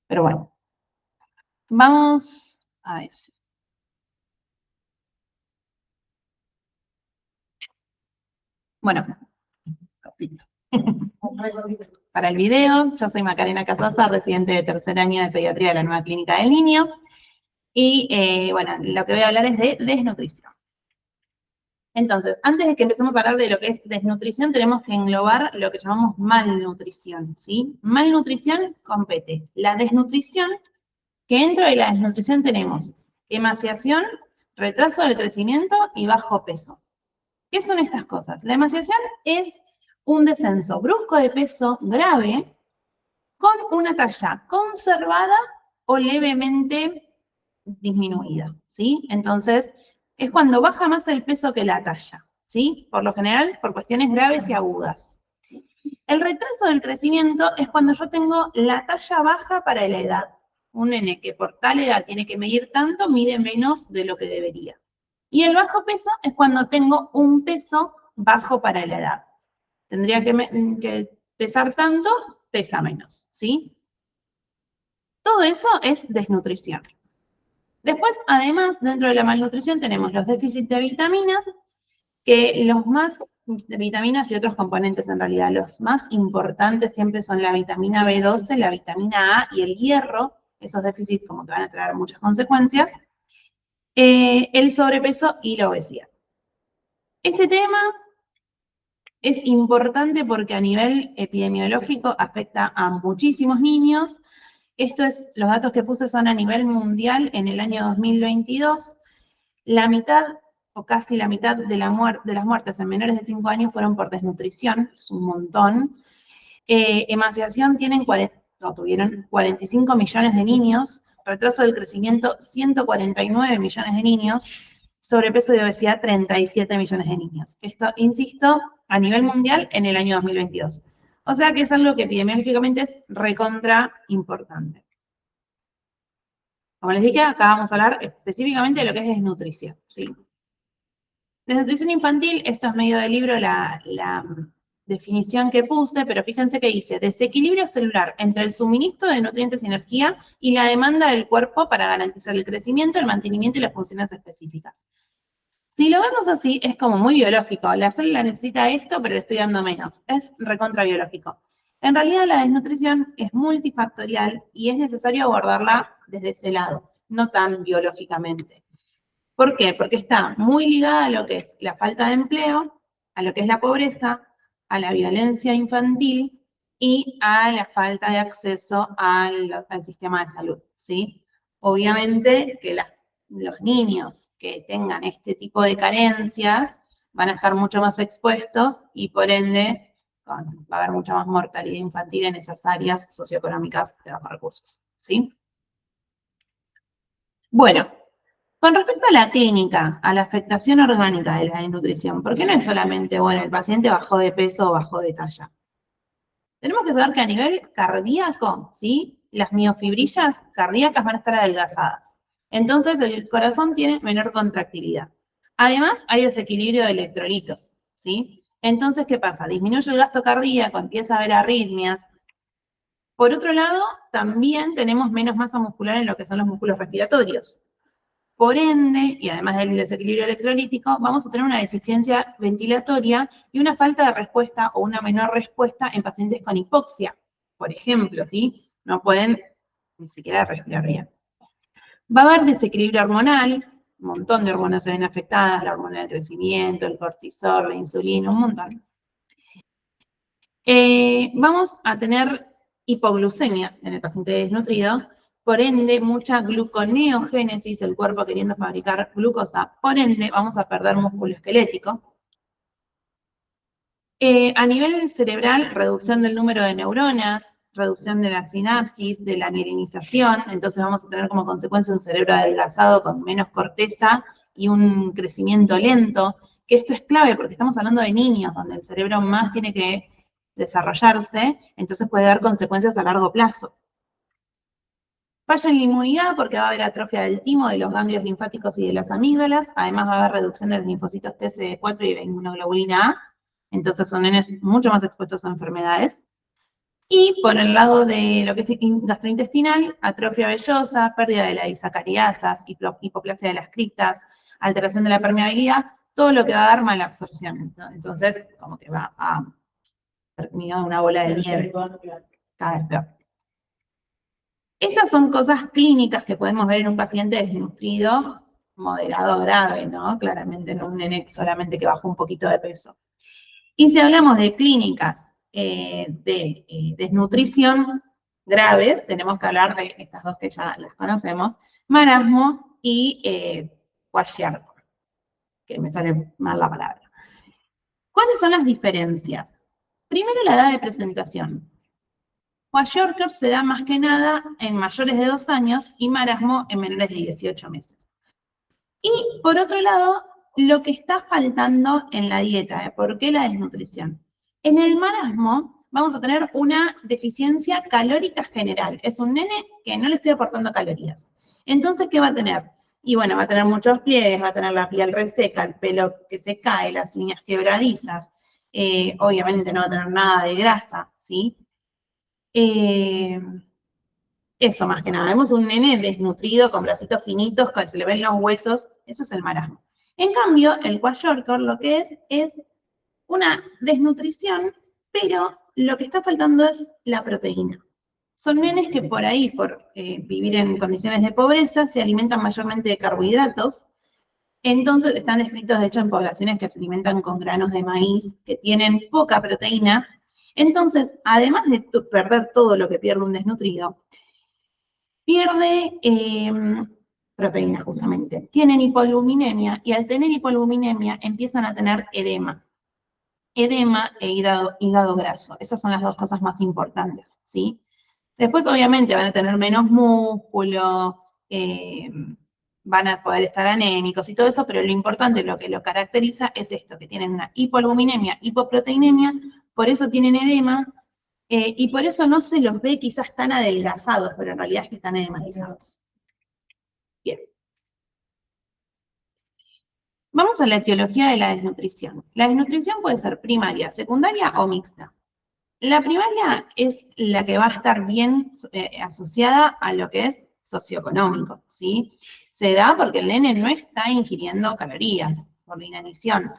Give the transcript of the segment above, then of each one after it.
Pero bueno, vamos a eso. Bueno, para el video, yo soy Macarena Casasa, residente de tercer año de pediatría de la Nueva Clínica del Niño. Y bueno, lo que voy a hablar es de desnutrición. Entonces, antes de que empecemos a hablar de lo que es desnutrición, tenemos que englobar lo que llamamos malnutrición, ¿sí? Malnutrición compete la desnutrición, que dentro de la desnutrición tenemos emaciación, retraso del crecimiento y bajo peso. ¿Qué son estas cosas? La emaciación es un descenso brusco de peso grave con una talla conservada o levemente disminuida, ¿sí? Entonces, es cuando baja más el peso que la talla, ¿sí? Por lo general, por cuestiones graves y agudas. El retraso del crecimiento es cuando yo tengo la talla baja para la edad. Un nene que por tal edad tiene que medir tanto, mide menos de lo que debería. Y el bajo peso es cuando tengo un peso bajo para la edad. Tendría que pesar tanto, pesa menos, ¿sí? Todo eso es desnutrición. Después, además, dentro de la malnutrición tenemos los déficits de vitaminas, que los más, de vitaminas y otros componentes en realidad, los más importantes siempre son la vitamina B12, la vitamina A y el hierro, esos déficits como que van a traer muchas consecuencias, el sobrepeso y la obesidad. Este tema es importante porque a nivel epidemiológico afecta a muchísimos niños. Los datos que puse son a nivel mundial en el año 2022. La mitad o casi la mitad de las muertes en menores de 5 años fueron por desnutrición, es un montón. Emaciación tuvieron 45 millones de niños, retraso del crecimiento 149 millones de niños, sobrepeso y obesidad 37 millones de niños. Esto, insisto, a nivel mundial en el año 2022. O sea que es algo que epidemiológicamente es recontra importante. Como les dije, acá vamos a hablar específicamente de lo que es desnutrición, ¿sí? Desnutrición infantil, esto es medio del libro la definición que puse, pero fíjense que dice, desequilibrio celular entre el suministro de nutrientes y energía y la demanda del cuerpo para garantizar el crecimiento, el mantenimiento y las funciones específicas. Si lo vemos así, es como muy biológico. La célula necesita esto, pero le estoy dando menos. Es recontra biológico. En realidad, la desnutrición es multifactorial y es necesario abordarla desde ese lado, no tan biológicamente. ¿Por qué? Porque está muy ligada a lo que es la falta de empleo, a lo que es la pobreza, a la violencia infantil y a la falta de acceso al sistema de salud, ¿sí? Obviamente que los niños que tengan este tipo de carencias van a estar mucho más expuestos y por ende va a haber mucha más mortalidad infantil en esas áreas socioeconómicas de bajos recursos, ¿sí? Bueno, con respecto a la clínica, a la afectación orgánica de la desnutrición, ¿por qué no es solamente, bueno, el paciente bajó de peso o bajó de talla? Tenemos que saber que a nivel cardíaco, ¿sí? Las miofibrillas cardíacas van a estar adelgazadas. Entonces, el corazón tiene menor contractilidad. Además, hay desequilibrio de electrolitos, ¿sí? Entonces, ¿qué pasa? Disminuye el gasto cardíaco, empieza a haber arritmias. Por otro lado, también tenemos menos masa muscular en lo que son los músculos respiratorios. Por ende, y además del desequilibrio electrolítico, vamos a tener una deficiencia ventilatoria y una falta de respuesta o una menor respuesta en pacientes con hipoxia, por ejemplo, ¿sí? No pueden ni siquiera respirar bien. Va a haber desequilibrio hormonal, un montón de hormonas se ven afectadas, la hormona del crecimiento, el cortisol, la insulina, un montón. Vamos a tener hipoglucemia en el paciente desnutrido, por ende, mucha gluconeogénesis, el cuerpo queriendo fabricar glucosa, por ende, vamos a perder músculo esquelético. A nivel cerebral, reducción del número de neuronas, reducción de la sinapsis, de la mielinización, entonces vamos a tener como consecuencia un cerebro adelgazado con menos corteza y un crecimiento lento, que esto es clave porque estamos hablando de niños, donde el cerebro más tiene que desarrollarse, entonces puede dar consecuencias a largo plazo. Falla en la inmunidad porque va a haber atrofia del timo, de los ganglios linfáticos y de las amígdalas. Además va a haber reducción de los linfocitos TCD4 y de inmunoglobulina A. Entonces son nenes mucho más expuestos a enfermedades. Y por el lado de lo que es gastrointestinal, atrofia vellosa, pérdida de las disacariasas, hipoplasia de las criptas, alteración de la permeabilidad, todo lo que va a dar mala absorción. Entonces, como que va a terminar una bola de nieve. Cada vez peor. Estas son cosas clínicas que podemos ver en un paciente desnutrido, moderado grave, ¿no? Claramente no un nene solamente que bajó un poquito de peso. Y si hablamos de clínicas de desnutrición graves, tenemos que hablar de estas dos que ya las conocemos, marasmo y kwashiorkor, que me sale mal la palabra. ¿Cuáles son las diferencias? Primero, la edad de presentación. Kwashiorkor se da más que nada en mayores de 2 años y marasmo en menores de 18 meses. Y por otro lado, lo que está faltando en la dieta, ¿por qué la desnutrición? En el marasmo vamos a tener una deficiencia calórica general. Es un nene que no le estoy aportando calorías. Entonces, ¿qué va a tener? Y bueno, va a tener muchos pliegues, va a tener la piel reseca, el pelo que se cae, las uñas quebradizas. Obviamente no va a tener nada de grasa, ¿sí? Eso más que nada. Vemos un nene desnutrido, con bracitos finitos, que se le ven los huesos. Eso es el marasmo. En cambio, el kwashiorkor lo que es una desnutrición, pero lo que está faltando es la proteína. Son nenes que por ahí, por vivir en condiciones de pobreza, se alimentan mayormente de carbohidratos. Entonces están descritos, de hecho, en poblaciones que se alimentan con granos de maíz, que tienen poca proteína. Entonces, además de perder todo lo que pierde un desnutrido, pierde proteína justamente. Tienen hipoalbuminemia y al tener hipoalbuminemia empiezan a tener edema. Edema e hígado graso. Esas son las dos cosas más importantes, ¿sí? Después, obviamente, van a tener menos músculo, van a poder estar anémicos y todo eso, pero lo importante, lo que lo caracteriza es esto, que tienen una hipoalbuminemia, hipoproteinemia, por eso tienen edema, y por eso no se los ve quizás tan adelgazados, pero en realidad es que están edematizados. Bien. Vamos a la etiología de la desnutrición. La desnutrición puede ser primaria, secundaria o mixta. La primaria es la que va a estar bien asociada a lo que es socioeconómico, ¿sí? Se da porque el nene no está ingiriendo calorías por la inanición.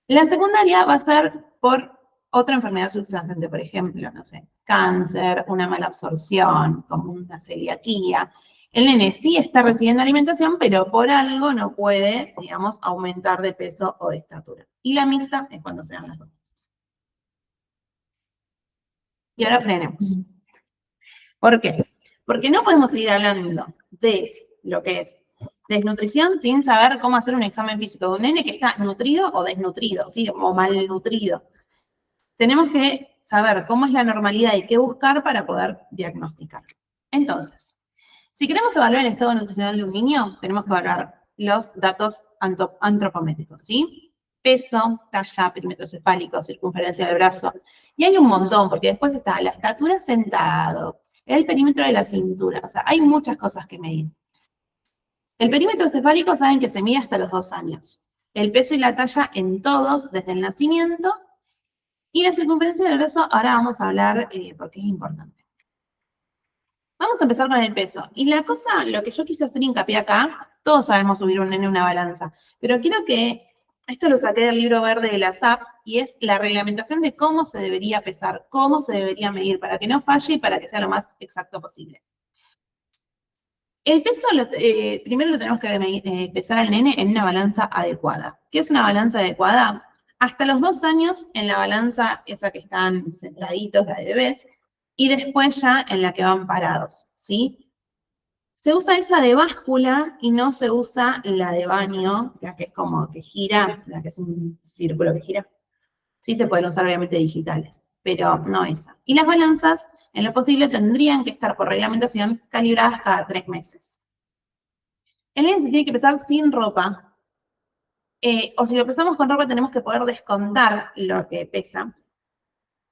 La secundaria va a ser por otra enfermedad subyacente, por ejemplo, no sé, cáncer, una mala absorción, como una celiaquía. El nene sí está recibiendo alimentación, pero por algo no puede, digamos, aumentar de peso o de estatura. Y la mixta es cuando se dan las dos cosas. Y ahora frenemos. ¿Por qué? Porque no podemos seguir hablando de lo que es desnutrición sin saber cómo hacer un examen físico de un nene que está nutrido o desnutrido, ¿sí? O malnutrido. Tenemos que saber cómo es la normalidad y qué buscar para poder diagnosticar. Entonces, si queremos evaluar el estado nutricional de un niño, tenemos que evaluar los datos antropométricos, ¿sí? Peso, talla, perímetro cefálico, circunferencia del brazo. Y hay un montón, porque después está la estatura sentado, el perímetro de la cintura, o sea, hay muchas cosas que medir. El perímetro cefálico saben que se mide hasta los 2 años. El peso y la talla en todos, desde el nacimiento. Y la circunferencia del brazo, ahora vamos a hablar porque es importante. Vamos a empezar con el peso. Y la cosa, lo que yo quise hacer hincapié acá, todos sabemos subir un nene a una balanza, pero quiero que, esto lo saqué del libro verde de la SAP, y es la reglamentación de cómo se debería pesar, cómo se debería medir, para que no falle y para que sea lo más exacto posible. El peso, primero lo tenemos que pesar al nene en una balanza adecuada. ¿Qué es una balanza adecuada? Hasta los 2 años en la balanza esa que están sentaditos, la de bebés, y después ya en la que van parados, ¿sí? Se usa esa de báscula y no se usa la de baño, la que es como que gira, la que es un círculo que gira. Sí se pueden usar obviamente digitales, pero no esa. Y las balanzas, en lo posible, tendrían que estar por reglamentación calibradas cada 3 meses. El nene se tiene que pesar sin ropa, o si lo pesamos con ropa tenemos que poder descontar lo que pesa.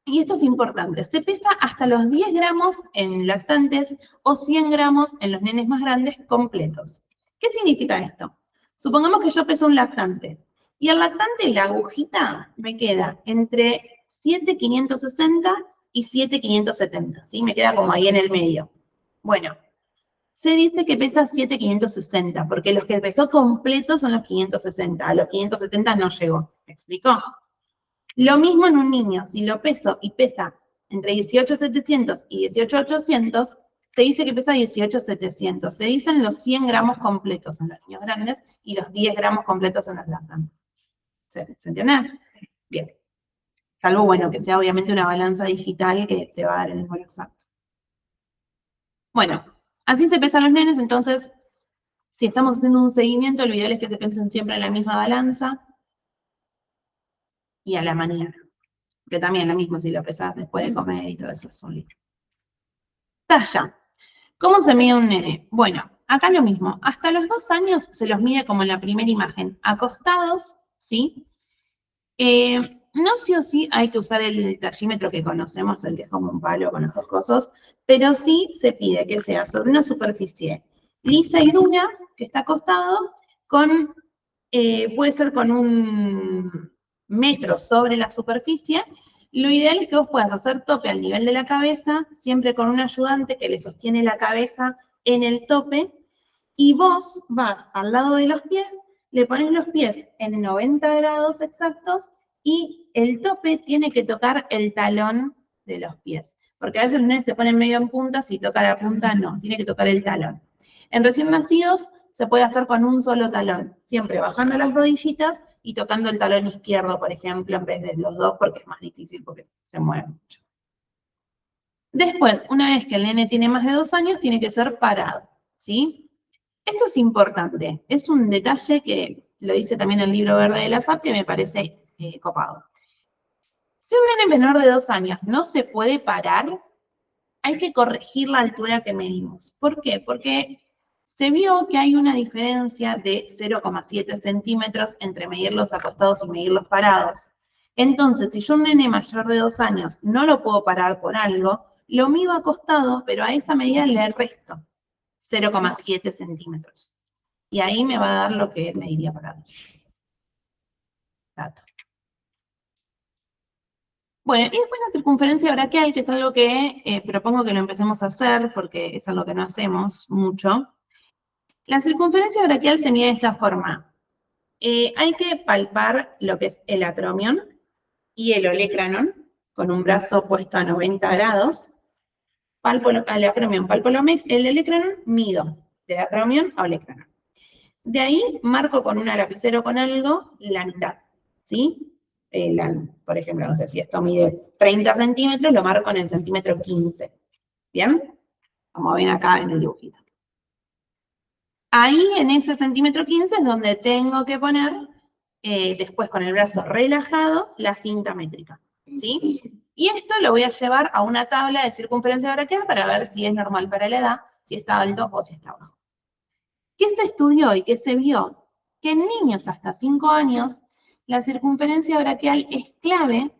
Y esto es importante, se pesa hasta los 10 gramos en lactantes o 100 gramos en los nenes más grandes completos. ¿Qué significa esto? Supongamos que yo peso un lactante, y el lactante, la agujita, me queda entre 7,560 y 7,570, ¿sí? Me queda como ahí en el medio. Bueno, se dice que pesa 7,560, porque los que pesó completo son los 560, a los 570 no llegó, ¿me explicó? Lo mismo en un niño, si lo peso y pesa entre 18,700 y 18,800, se dice que pesa 18,700. Se dicen los 100 gramos completos en los niños grandes y los 10 gramos completos en los lactantes. ¿Se entiende? Bien. Salvo, bueno, que sea obviamente una balanza digital que te va a dar el número exacto. Bueno, así se pesan los nenes, entonces, si estamos haciendo un seguimiento, lo ideal es que se pesen siempre en la misma balanza y a la mañana. Que también lo mismo si lo pesas después de comer y todo eso es un lío. Talla. ¿Cómo se mide un nene? Bueno, acá lo mismo. Hasta los 2 años se los mide como en la primera imagen, acostados, ¿sí? No sí o sí hay que usar el tallímetro que conocemos, el que es como un palo con los dos cosos, pero sí se pide que sea sobre una superficie lisa y dura, que está acostado, puede ser con un metro sobre la superficie. Lo ideal es que vos puedas hacer tope al nivel de la cabeza, siempre con un ayudante que le sostiene la cabeza en el tope, y vos vas al lado de los pies, le pones los pies en 90 grados exactos y el tope tiene que tocar el talón de los pies. Porque a veces los nenes te ponen medio en punta, si toca la punta, no, tiene que tocar el talón. En recién nacidos se puede hacer con un solo talón, siempre bajando las rodillitas y tocando el talón izquierdo, por ejemplo, en vez de los dos, porque es más difícil porque se mueve mucho. Después, una vez que el nene tiene más de 2 años, tiene que ser parado, ¿sí? Esto es importante, es un detalle que lo dice también el libro verde de la SAP que me parece copado. Si un nene menor de 2 años no se puede parar, hay que corregir la altura que medimos. ¿Por qué? Porque se vio que hay una diferencia de 0,7 centímetros entre medirlos acostados y medirlos parados. Entonces, si yo un nene mayor de 2 años no lo puedo parar por algo, lo mido acostado, pero a esa medida le resto 0,7 centímetros. Y ahí me va a dar lo que me diría parado. Dato. Bueno, y después la circunferencia braquial, que es algo que propongo que lo empecemos a hacer, porque es algo que no hacemos mucho. La circunferencia braquial se mide de esta forma. Hay que palpar lo que es el acromion y el olecranon, con un brazo puesto a 90 grados. Palpo el acromion, palpo el olecranon, mido de acromion a olecranon. De ahí marco con una lapicera o con algo la mitad, ¿sí? Por ejemplo, no sé si esto mide 30 centímetros, lo marco en el centímetro 15. ¿Bien? Como ven acá en el dibujito. Ahí, en ese centímetro 15, es donde tengo que poner, después con el brazo relajado, la cinta métrica, ¿sí? Y esto lo voy a llevar a una tabla de circunferencia braquial para ver si es normal para la edad, si está alto o si está bajo. ¿Qué se estudió y qué se vio? Que en niños hasta 5 años, la circunferencia braquial es clave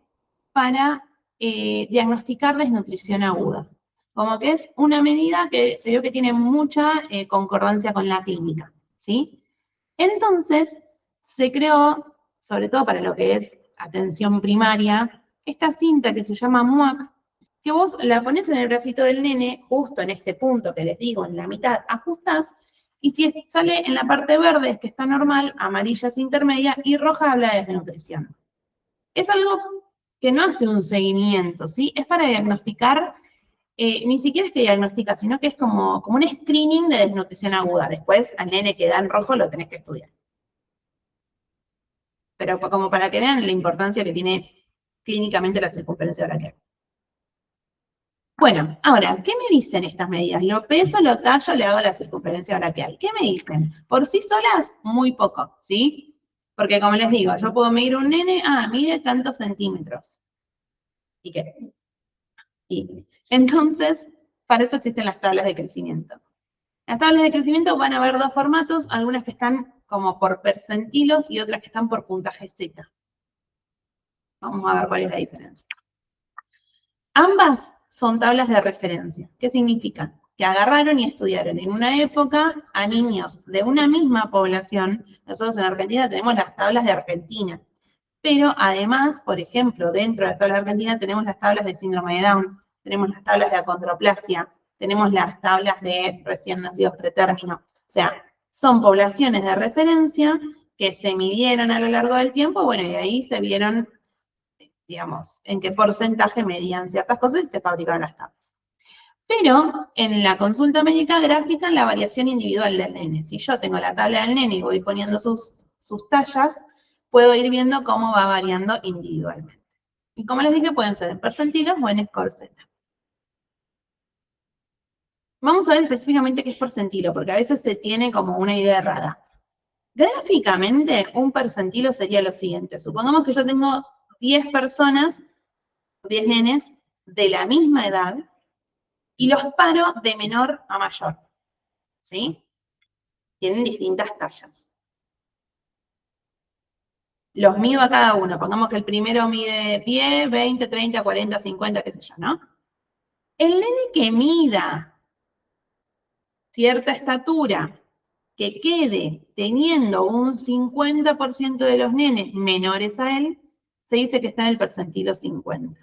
para diagnosticar desnutrición aguda. Como que es una medida que se vio que tiene mucha concordancia con la clínica, ¿sí? Entonces, se creó, sobre todo para lo que es atención primaria, esta cinta que se llama MUAC, que vos la pones en el bracito del nene, justo en este punto que les digo, en la mitad, ajustás, y si sale en la parte verde es que está normal, amarilla es intermedia, y roja habla de desnutrición. Es algo que no hace un seguimiento, ¿sí? Es para diagnosticar, ni siquiera es que diagnostica, sino que es como un screening de desnutrición aguda. Después, al nene que da en rojo lo tenés que estudiar. Pero como para que vean la importancia que tiene clínicamente la circunferencia braquial. Bueno, ahora, ¿qué me dicen estas medidas? Lo peso, lo tallo, le hago la circunferencia braquial. ¿Qué me dicen? Por sí solas, muy poco, ¿sí? Porque como les digo, yo puedo medir un nene, mide tantos centímetros. ¿Y qué? Y entonces, para eso existen las tablas de crecimiento. Las tablas de crecimiento van a haber dos formatos, algunas que están como por percentilos y otras que están por puntaje Z. Vamos a ver cuál es la diferencia. Ambas son tablas de referencia. ¿Qué significan? Que agarraron y estudiaron en una época a niños de una misma población. Nosotros en Argentina tenemos las tablas de Argentina. Pero además, por ejemplo, dentro de la tabla argentina tenemos las tablas de síndrome de Down, tenemos las tablas de acondroplasia, tenemos las tablas de recién nacidos pretérmino. O sea, son poblaciones de referencia que se midieron a lo largo del tiempo, bueno, y ahí se vieron, digamos, en qué porcentaje medían ciertas cosas y se fabricaron las tablas. Pero en la consulta médica grafican la variación individual del nene. Si yo tengo la tabla del nene y voy poniendo sus tallas, puedo ir viendo cómo va variando individualmente. Y como les dije, pueden ser en percentilos o en score Z. Vamos a ver específicamente qué es percentilo, porque a veces se tiene como una idea errada. Gráficamente, un percentilo sería lo siguiente. Supongamos que yo tengo 10 personas, 10 nenes de la misma edad, y los paro de menor a mayor, ¿sí? Tienen distintas tallas. Los mido a cada uno. Pongamos que el primero mide 10, 20, 30, 40, 50, qué sé yo, ¿no? El nene que mida cierta estatura, que quede teniendo un 50% de los nenes menores a él, se dice que está en el percentilo 50.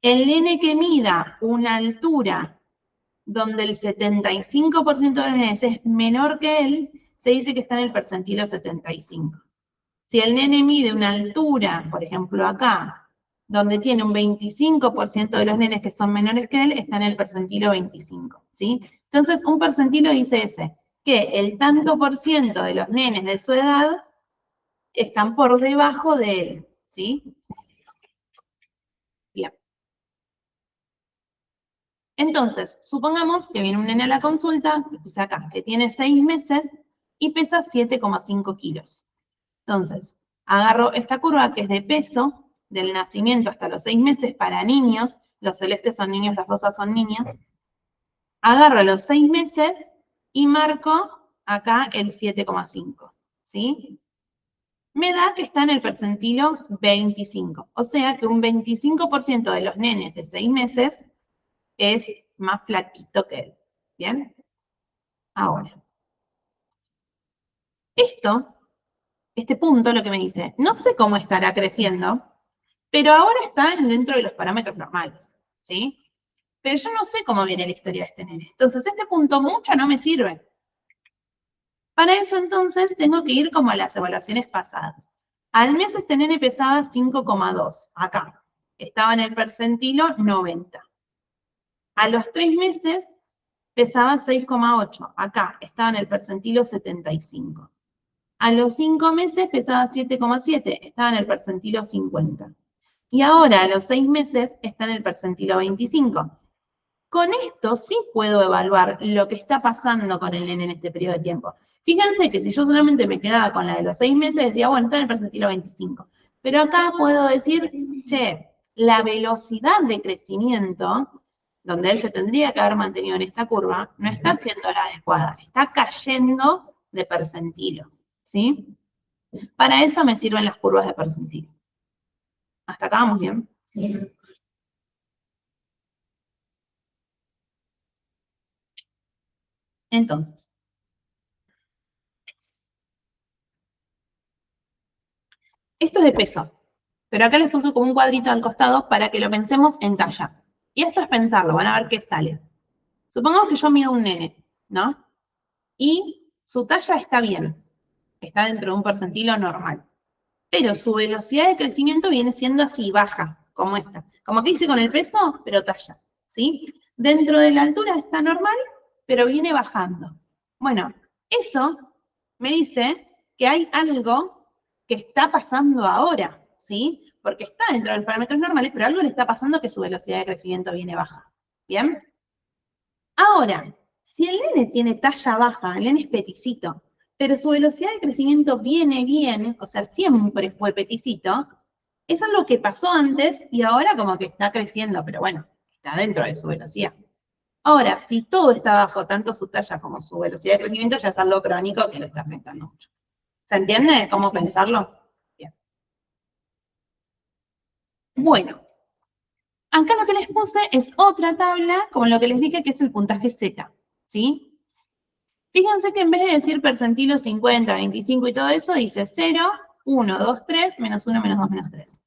El nene que mida una altura donde el 75% de los nenes es menor que él, se dice que está en el percentilo 75. Si el nene mide una altura, por ejemplo acá, donde tiene un 25% de los nenes que son menores que él, está en el percentilo 25, ¿sí? Entonces, un percentilo dice ese, que el tanto por ciento de los nenes de su edad están por debajo de él, ¿sí? Bien. Entonces, supongamos que viene un nene a la consulta, que puse acá, que tiene 6 meses y pesa 7,5 kilos. Entonces, agarro esta curva que es de peso del nacimiento hasta los 6 meses para niños, los celestes son niños, las rosas son niñas. Agarro los 6 meses y marco acá el 7,5, ¿sí? Me da que está en el percentilo 25, o sea que un 25% de los nenes de 6 meses es más flaquito que él, ¿bien? Ahora, este punto lo que me dice, no sé cómo estará creciendo, pero ahora está dentro de los parámetros normales, ¿sí? Pero yo no sé cómo viene la historia de este nene. Entonces, este punto mucho no me sirve. Para eso, entonces, tengo que ir como a las evaluaciones pasadas. Al mes este nene pesaba 5,2, acá. Estaba en el percentilo 90. A los 3 meses pesaba 6,8, acá. Estaba en el percentilo 75. A los 5 meses pesaba 7,7, estaba en el percentilo 50. Y ahora, a los 6 meses, está en el percentilo 25. Con esto sí puedo evaluar lo que está pasando con el nene en este periodo de tiempo. Fíjense que si yo solamente me quedaba con la de los 6 meses, decía, bueno, está en el percentilo 25. Pero acá puedo decir, che, la velocidad de crecimiento, donde él se tendría que haber mantenido en esta curva, no está siendo la adecuada, está cayendo de percentilo, ¿sí? Para eso me sirven las curvas de percentilo. ¿Hasta acá vamos bien? Sí. Entonces, esto es de peso, pero acá les puse como un cuadrito al costado para que lo pensemos en talla. Y esto es pensarlo, van a ver qué sale. Supongamos que yo mido un nene, ¿no? Y su talla está bien, está dentro de un percentilo normal. Pero su velocidad de crecimiento viene siendo así, baja, como esta. Como que hice con el peso, pero talla, ¿sí? Dentro de la altura está normal, pero viene bajando. Bueno, eso me dice que hay algo que está pasando ahora, ¿sí? Porque está dentro de los parámetros normales, pero algo le está pasando que su velocidad de crecimiento viene baja. ¿Bien? Ahora, si el nene tiene talla baja, el nene es peticito, pero su velocidad de crecimiento viene bien, o sea, siempre fue peticito, es algo que pasó antes y ahora como que está creciendo, pero bueno, está dentro de su velocidad. Ahora, si todo está bajo, tanto su talla como su velocidad de crecimiento, ya es algo crónico que lo está afectando mucho. ¿Se entiende cómo pensarlo? Bien. Bueno, acá lo que les puse es otra tabla, como lo que les dije, que es el puntaje Z, ¿sí? Fíjense que en vez de decir percentilo 50, 25 y todo eso, dice 0, 1, 2, 3, menos 1, menos 2, menos 3.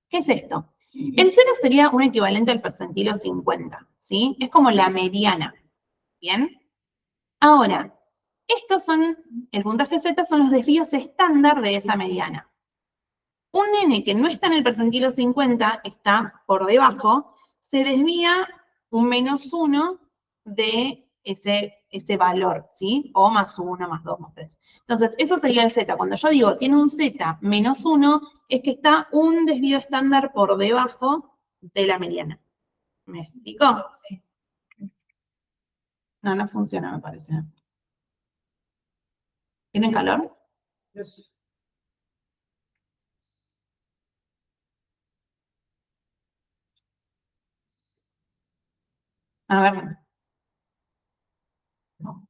¿Qué es esto? El 0 sería un equivalente al percentilo 50, ¿sí? Es como la mediana, ¿bien? Ahora, estos son, el puntaje Z son los desvíos estándar de esa mediana. Un nene que no está en el percentilo 50, está por debajo, se desvía un menos 1 de ese valor, ¿sí? O más 1, más 2, más 3. Entonces, eso sería el Z. Cuando yo digo tiene un Z menos 1, es que está un desvío estándar por debajo de la mediana. ¿Me explico? Sí. No, no funciona, me parece. ¿Tienen calor? Yes. A ver. No.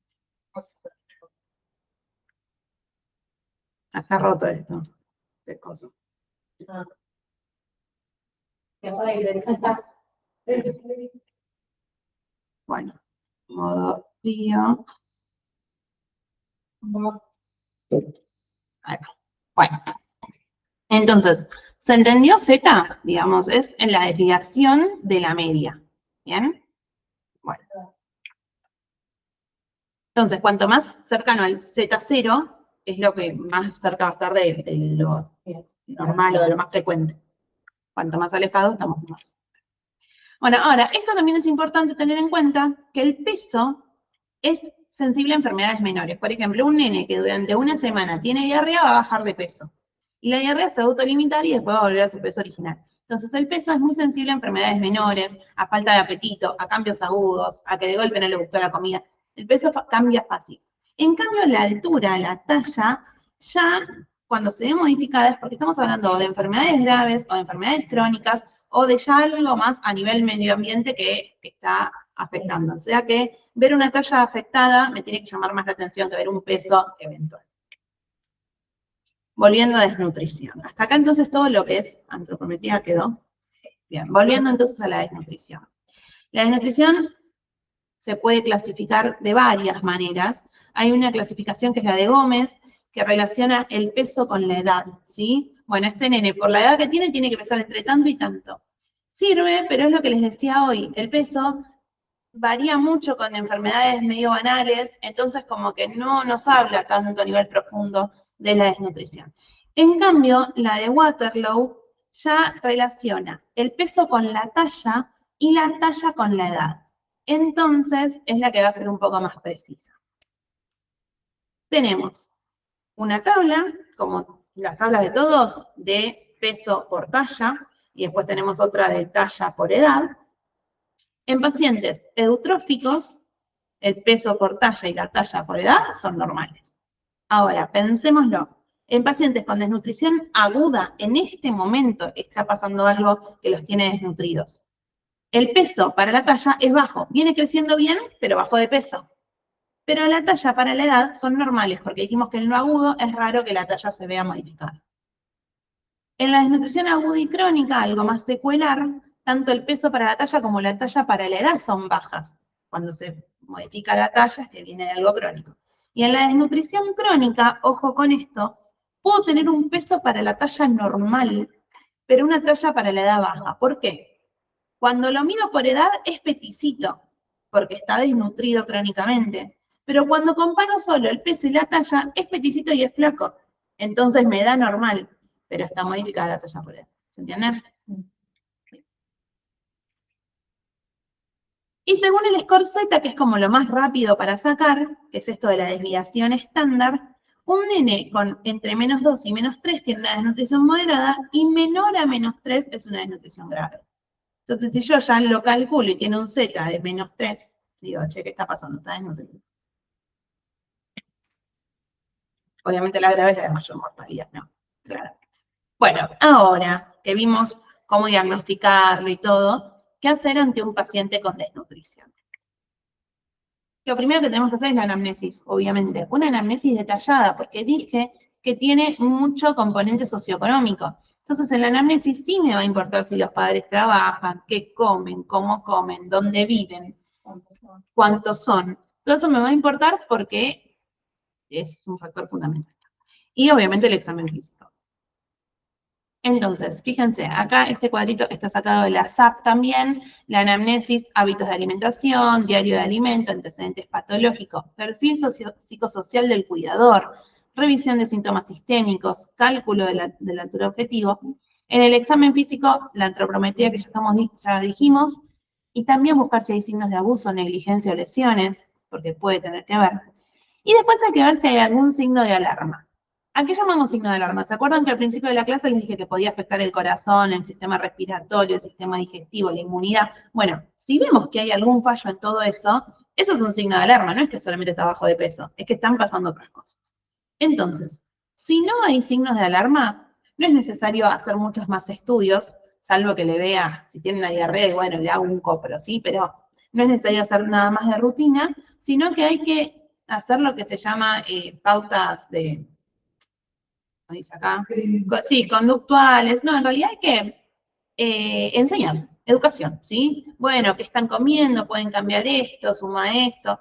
Está roto esto. Este coso. Ah. Bueno, modo frío. Bueno, entonces, ¿se entendió Z? Digamos, es en la desviación de la media. ¿Bien? Bueno. Entonces, cuanto más cercano al Z0, es lo que más cerca va a estar de lo normal o de lo más frecuente. Cuanto más alejado, estamos más. Bueno, ahora, esto también es importante tener en cuenta que el peso es sensible a enfermedades menores. Por ejemplo, un nene que durante una semana tiene diarrea va a bajar de peso. Y la diarrea se va a autolimitar y después va a volver a su peso original. Entonces, el peso es muy sensible a enfermedades menores, a falta de apetito, a cambios agudos, a que de golpe no le gustó la comida. El peso cambia fácil. En cambio, la altura, la talla, ya cuando se ve modificada es porque estamos hablando de enfermedades graves o de enfermedades crónicas o de ya algo más a nivel medio ambiente que está afectando. O sea que ver una talla afectada me tiene que llamar más la atención que ver un peso eventual. Volviendo a desnutrición. Hasta acá entonces todo lo que es antropometría quedó. Bien, volviendo entonces a la desnutrición. La desnutrición se puede clasificar de varias maneras. Hay una clasificación que es la de Gómez, que relaciona el peso con la edad, ¿sí? Bueno, este nene, por la edad que tiene que pesar entre tanto y tanto. Sirve, pero es lo que les decía hoy, el peso varía mucho con enfermedades medio banales, entonces como que no nos habla tanto a nivel profundo de la desnutrición. En cambio, la de Waterloo ya relaciona el peso con la talla y la talla con la edad. Entonces, es la que va a ser un poco más precisa. Tenemos una tabla, como las tablas de todos, de peso por talla, y después tenemos otra de talla por edad. En pacientes eutróficos, el peso por talla y la talla por edad son normales. Ahora, pensémoslo. En pacientes con desnutrición aguda, en este momento está pasando algo que los tiene desnutridos. El peso para la talla es bajo, viene creciendo bien, pero bajo de peso. Pero la talla para la edad son normales, porque dijimos que en lo agudo es raro que la talla se vea modificada. En la desnutrición aguda y crónica, algo más secuelar, tanto el peso para la talla como la talla para la edad son bajas. Cuando se modifica la talla es que viene de algo crónico. Y en la desnutrición crónica, ojo con esto, puedo tener un peso para la talla normal, pero una talla para la edad baja. ¿Por qué? Cuando lo mido por edad es peticito, porque está desnutrido crónicamente. Pero cuando comparo solo el peso y la talla, es peticito y es flaco. Entonces me da normal, pero está modificada la talla por edad. ¿Se entiende? Y según el score Z, que es como lo más rápido para sacar, que es esto de la desviación estándar, un nene con entre menos 2 y menos 3 tiene una desnutrición moderada y menor a menos 3 es una desnutrición grave. Entonces, si yo ya lo calculo y tiene un Z de menos 3, digo, che, ¿qué está pasando? Está desnutrido. Obviamente la grave es la de mayor mortalidad, ¿no? Claramente. Bueno, ahora que vimos cómo diagnosticarlo y todo, ¿qué hacer ante un paciente con desnutrición? Lo primero que tenemos que hacer es la anamnesis, obviamente. Una anamnesis detallada, porque dije que tiene mucho componente socioeconómico. Entonces, en la anamnesis sí me va a importar si los padres trabajan, qué comen, cómo comen, dónde viven, cuántos son. Todo eso me va a importar porque es un factor fundamental. Y obviamente el examen físico. Entonces, fíjense, acá este cuadrito está sacado de la SAP también, la anamnesis, hábitos de alimentación, diario de alimento, antecedentes patológicos, perfil psicosocial del cuidador, revisión de síntomas sistémicos, cálculo de la altura objetivo. En el examen físico, la antropometría que ya dijimos, y también buscar si hay signos de abuso, negligencia o lesiones, porque puede tener que ver. Y después hay que ver si hay algún signo de alarma. ¿A qué llamamos signo de alarma? ¿Se acuerdan que al principio de la clase les dije que podía afectar el corazón, el sistema respiratorio, el sistema digestivo, la inmunidad? Bueno, si vemos que hay algún fallo en todo eso, eso es un signo de alarma, no es que solamente está bajo de peso, es que están pasando otras cosas. Entonces, si no hay signos de alarma, no es necesario hacer muchos más estudios, salvo que le vea, si tiene una diarrea, y bueno, le hago un copro, ¿sí? Pero no es necesario hacer nada más de rutina, sino que hay que hacer lo que se llama pautas de, dice acá, sí, conductuales, no, en realidad hay que enseñar, educación, ¿sí? Bueno, ¿qué están comiendo? Pueden cambiar esto, suma esto,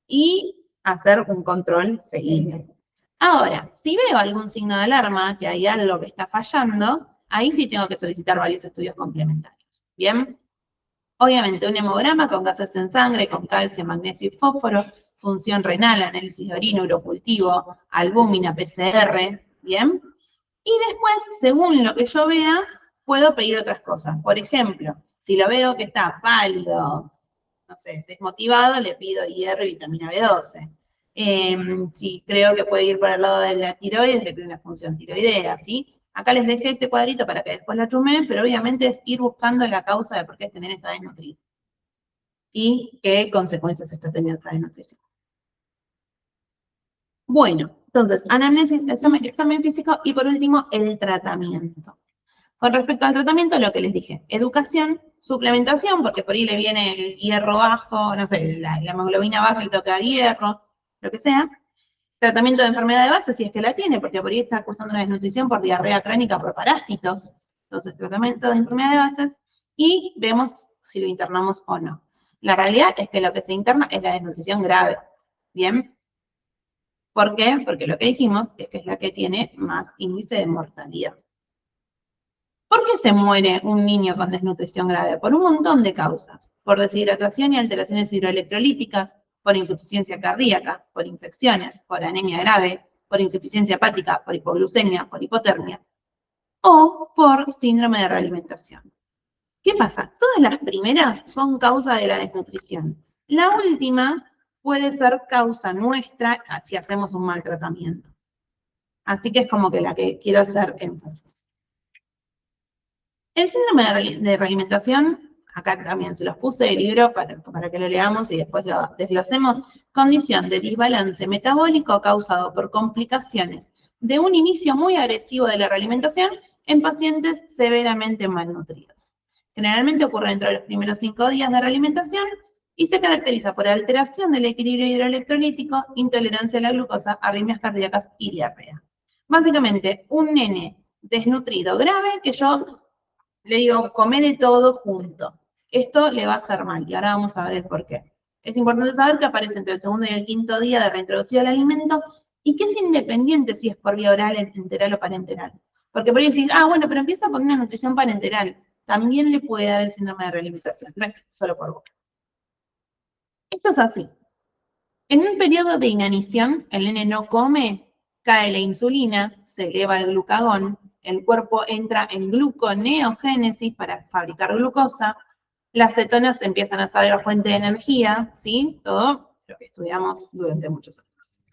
y hacer un control seguido. Ahora, si veo algún signo de alarma, que hay algo que está fallando, ahí sí tengo que solicitar varios estudios complementarios, ¿bien? Obviamente, un hemograma con gases en sangre, con calcio, magnesio y fósforo, función renal, análisis de orina, urocultivo, albúmina, PCR, ¿bien? Y después, según lo que yo vea, puedo pedir otras cosas. Por ejemplo, si lo veo que está pálido, no sé, desmotivado, le pido hierro y vitamina B12. Si creo que puede ir por el lado de la tiroides, le pido una función tiroidea, ¿sí? Acá les dejé este cuadrito para que después la chumeen, pero obviamente es ir buscando la causa de por qué este nene está desnutrido y qué consecuencias está teniendo esta desnutrición. Bueno, entonces, anamnesis, examen físico y por último, el tratamiento. Con respecto al tratamiento, lo que les dije, educación, suplementación, porque por ahí le viene el hierro bajo, no sé, la hemoglobina baja y toca hierro, lo que sea. Tratamiento de enfermedad de base, si es que la tiene, porque por ahí está cursando una desnutrición por diarrea crónica por parásitos. Entonces, tratamiento de enfermedad de bases y vemos si lo internamos o no. La realidad es que lo que se interna es la desnutrición grave. ¿Bien? ¿Por qué? Porque lo que dijimos es que es la que tiene más índice de mortalidad. ¿Por qué se muere un niño con desnutrición grave? Por un montón de causas. Por deshidratación y alteraciones hidroelectrolíticas, por insuficiencia cardíaca, por infecciones, por anemia grave, por insuficiencia hepática, por hipoglucemia, por hipotermia, o por síndrome de realimentación. ¿Qué pasa? Todas las primeras son causa de la desnutrición. La última puede ser causa nuestra si hacemos un mal tratamiento. Así que es como que la que quiero hacer énfasis. El síndrome de realimentación, acá también se los puse el libro para que lo leamos y después lo desglosemos, condición de desbalance metabólico causado por complicaciones de un inicio muy agresivo de la realimentación en pacientes severamente malnutridos. Generalmente ocurre dentro de los primeros 5 días de realimentación y se caracteriza por alteración del equilibrio hidroelectrolítico, intolerancia a la glucosa, arritmias cardíacas y diarrea. Básicamente, un nene desnutrido grave que yo le digo, come de todo junto. Esto le va a hacer mal y ahora vamos a ver el por qué. Es importante saber que aparece entre el segundo y el quinto día de reintroducción al alimento y que es independiente si es por vía oral, enteral o parenteral. Porque por ahí decís, bueno, pero empiezo con una nutrición parenteral. También le puede dar el síndrome de realimentación, no es solo por boca. Esto es así. En un periodo de inanición, el nene no come, cae la insulina, se eleva el glucagón, el cuerpo entra en gluconeogénesis para fabricar glucosa, las cetonas empiezan a ser la fuente de energía, ¿sí? Todo lo que estudiamos durante muchos años.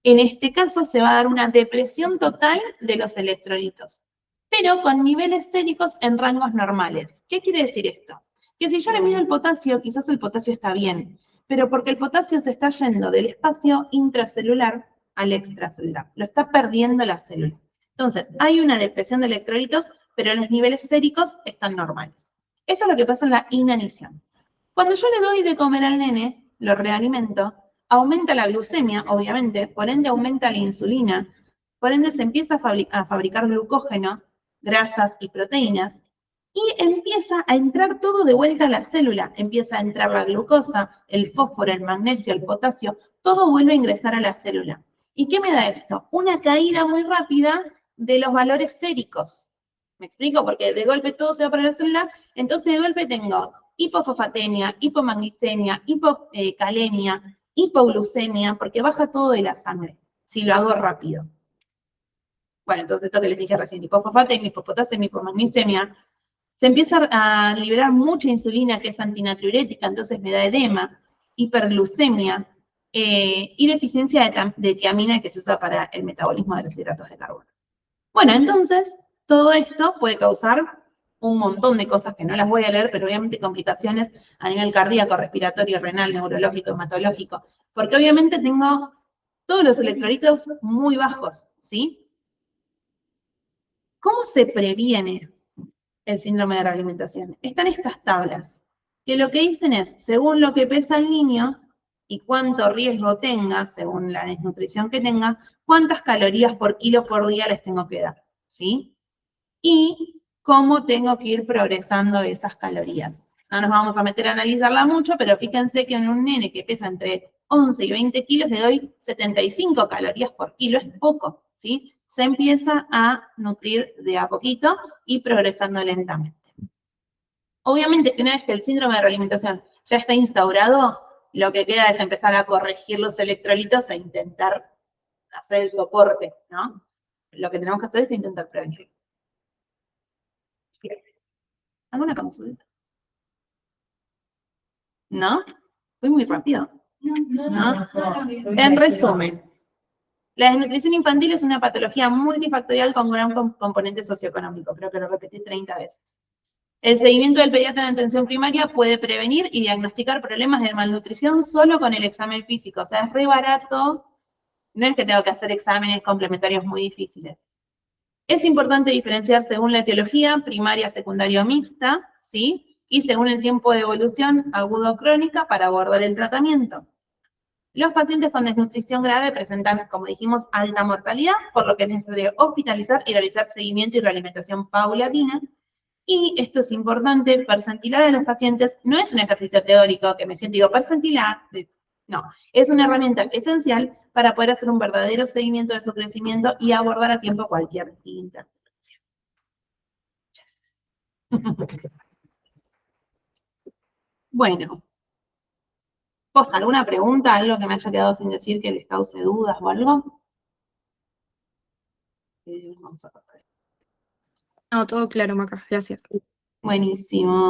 En este caso se va a dar una depresión total de los electrolitos, pero con niveles séricos en rangos normales. ¿Qué quiere decir esto? Que si yo le mido el potasio, quizás el potasio está bien, pero porque el potasio se está yendo del espacio intracelular al extracelular, lo está perdiendo la célula. Entonces, hay una depresión de electrolitos, pero los niveles séricos están normales. Esto es lo que pasa en la inanición. Cuando yo le doy de comer al nene, lo realimento, aumenta la glucemia, obviamente, por ende aumenta la insulina, por ende se empieza a fabricar glucógeno, grasas y proteínas, y empieza a entrar todo de vuelta a la célula. Empieza a entrar la glucosa, el fósforo, el magnesio, el potasio, todo vuelve a ingresar a la célula. ¿Y qué me da esto? Una caída muy rápida de los valores séricos. ¿Me explico? Porque de golpe todo se va para la célula, entonces de golpe tengo hipofosfatemia, hipomagnesemia, hipocalemia, hipoglucemia, porque baja todo de la sangre, si lo hago rápido. Bueno, entonces esto que les dije recién, hipofosfatemia, hipopotasemia, hipomagnesemia, se empieza a liberar mucha insulina que es antinatriurética, entonces me da edema, hiperglucemia y deficiencia de tiamina que se usa para el metabolismo de los hidratos de carbono. Bueno, entonces, todo esto puede causar un montón de cosas que no las voy a leer, pero obviamente complicaciones a nivel cardíaco, respiratorio, renal, neurológico, hematológico, porque obviamente tengo todos los electrolitos muy bajos, ¿sí? ¿Cómo se previene el síndrome de realimentación? Están estas tablas, que lo que dicen es, según lo que pesa el niño y cuánto riesgo tenga, según la desnutrición que tenga, cuántas calorías por kilo por día les tengo que dar, ¿sí? Y cómo tengo que ir progresando esas calorías. No nos vamos a meter a analizarla mucho, pero fíjense que en un nene que pesa entre 11 y 20 kilos le doy 75 calorías por kilo, es poco, ¿sí? Se empieza a nutrir de a poquito y progresando lentamente. Obviamente que una vez que el síndrome de realimentación ya está instaurado, lo que queda es empezar a corregir los electrolitos e intentar hacer el soporte, ¿no? Lo que tenemos que hacer es intentar prevenirlo. ¿Alguna consulta? ¿No? Fui muy rápido. ¿No? En resumen, la desnutrición infantil es una patología multifactorial con gran componente socioeconómico. Creo que lo repetí 30 veces. El seguimiento del pediatra en atención primaria puede prevenir y diagnosticar problemas de malnutrición solo con el examen físico. O sea, es re barato. No es que tengo que hacer exámenes complementarios muy difíciles. Es importante diferenciar según la etiología, primaria, secundaria o mixta, ¿sí? Y según el tiempo de evolución, agudo o crónica, para abordar el tratamiento. Los pacientes con desnutrición grave presentan, como dijimos, alta mortalidad, por lo que es necesario hospitalizar y realizar seguimiento y realimentación paulatina. Y esto es importante, percentilar a los pacientes no es un ejercicio teórico que me siento y digo percentilar, no, es una herramienta esencial para poder hacer un verdadero seguimiento de su crecimiento y abordar a tiempo cualquier intervención. Bueno, ¿posta alguna pregunta, algo que me haya quedado sin decir que les cause dudas o algo? Vamos a cortar. No, todo claro, Maca, gracias. Buenísimo.